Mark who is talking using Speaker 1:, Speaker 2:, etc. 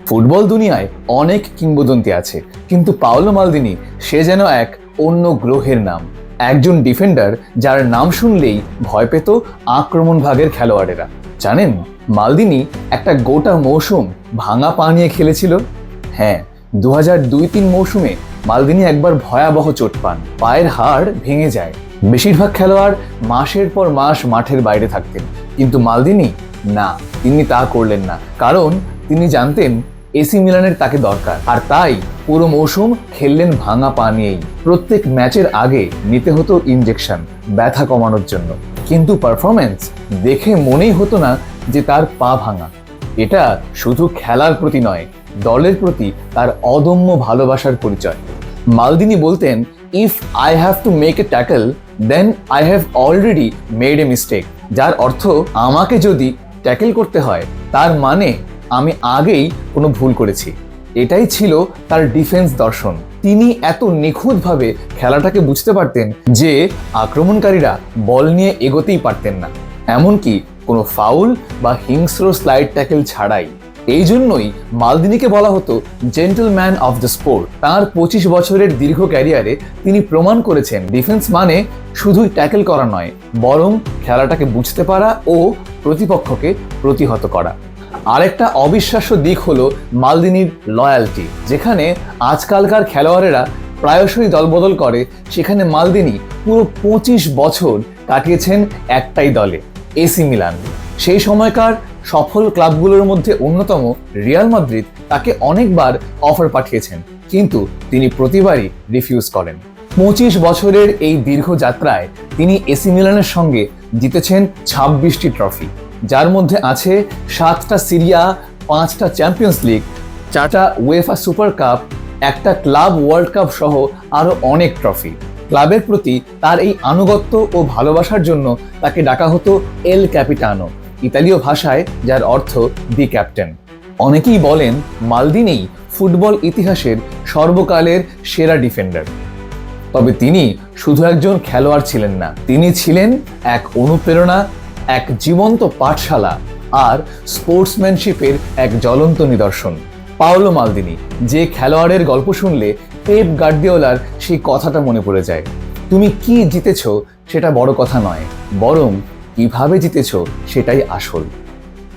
Speaker 1: Football দুনিয়ায় অনেক কিংবদন্তি আছে, কিন্তু পাওলো মালদিনি সে যেন এক অন্য গ্রহের নাম। একজন ডিফেন্ডার যার নাম শুনলেই ভয় পেত আক্রমণ ভাগের খেলোয়াড়েরা। জানেন, মালদিনি একটা গোটা মৌসুম ভাঙা পা নিয়ে খেলেছিল। হ্যাঁ, 2002-03 মৌসুমে মালদিনি একবার ভয়াবহ চোট পান, পায়ের হাড় ভেঙে যায়। বেশিরভাগ খেলোয়াড় মাসের পর মাস মাঠের বাইরে থাকতেন, কিন্তু মালদিনি না, তিনি তা করলেন না। কারণ তিনি জানতেন এসি মিলানের তাকে দরকার, আর তাই পুরো মৌসুম খেললেন ভাঙা পা নিয়েই। প্রত্যেক ম্যাচের আগে নিতে হতো ইনজেকশন ব্যথা কমানোর জন্য, কিন্তু পারফরমেন্স দেখে মনেই হতো না যে তার পা ভাঙা। এটা শুধু খেলার প্রতি নয়, দলের প্রতি তার অদম্য ভালোবাসার পরিচয়। মালদিনি বলতেন, if I have to make a tackle then I have already made a mistake. যার অর্থ, আমাকে যদি ট্যাকেল করতে হয় তার মানে আমি আগেই কোনো ভুল করেছি। এটাই ছিল তার ডিফেন্স দর্শন। তিনি এত নিখুঁতভাবে খেলাটাকে বুঝতে পারতেন যে আক্রমণকারীরা বল নিয়ে এগোতেই পারতেন না, এমনকি কোনো ফাউল বা হিংস্র স্লাইড ট্যাকেল ছাড়াই। এই জন্যই মালদিনিকে বলা হতো জেন্টলম্যান অফ দ্য স্পোর্ট। তাঁর 25 বছরের দীর্ঘ ক্যারিয়ারে তিনি প্রমাণ করেছেন ডিফেন্স মানে শুধুই ট্যাকেল করা নয়, বরং খেলাটাকে বুঝতে পারা ও প্রতিপক্ষকে প্রতিহত করা। আরেকটা অবিশ্বাস্য দিক হলো মালদিনির লয়্যালটি। যেখানে আজকালকার খেলোয়াড়েরা প্রায়শই দলবদল করে, সেখানে মালদিনি পুরো 25 বছর কাটিয়েছেন একটাই দলে, এসি মিলান। সেই সময়কার সফল ক্লাবগুলোর মধ্যে অন্যতম রিয়াল মাদ্রিদ তাকে অনেকবার অফার পাঠিয়েছেন, কিন্তু তিনি প্রতিবারই রিফিউজ করেন। 25 বছরের এই দীর্ঘ যাত্রায় তিনি এসি মিলানের সঙ্গে জিতেছেন 26টি ট্রফি, যার মধ্যে আছে 7টা সিরিয়া, 5টা চ্যাম্পিয়ন্স লিগ, 4টা উয়েফা সুপার কাপ, একটা ক্লাব ওয়ার্ল্ড কাপ সহ আরো অনেক ট্রফি। ক্লাবের প্রতি তার এই আনুগত্য ও ভালোবাসার জন্য তাকে ডাকা হতো এল ক্যাপিটানো, ইতালীয় ভাষায় যার অর্থ দি ক্যাপ্টেন। অনেকেই বলেন মালদিনিই ফুটবল ইতিহাসের সর্বকালের সেরা ডিফেন্ডার। তবে তিনি শুধু একজন খেলোয়াড় ছিলেন না, তিনি ছিলেন এক অনুপ্রেরণা, এক জীবন্ত পাঠশালা আর স্পোর্টসম্যানশিপের এক জ্বলন্ত নিদর্শন। পাওলো মালদিনি, যে খেলোয়াড়ের গল্প শুনলে পেপ গার্দিওলার সেই কথাটা মনে পড়ে যায়, তুমি কি জিতেছো সেটা বড় কথা নয়, বরং কিভাবে জিতেছো সেটাই আসল।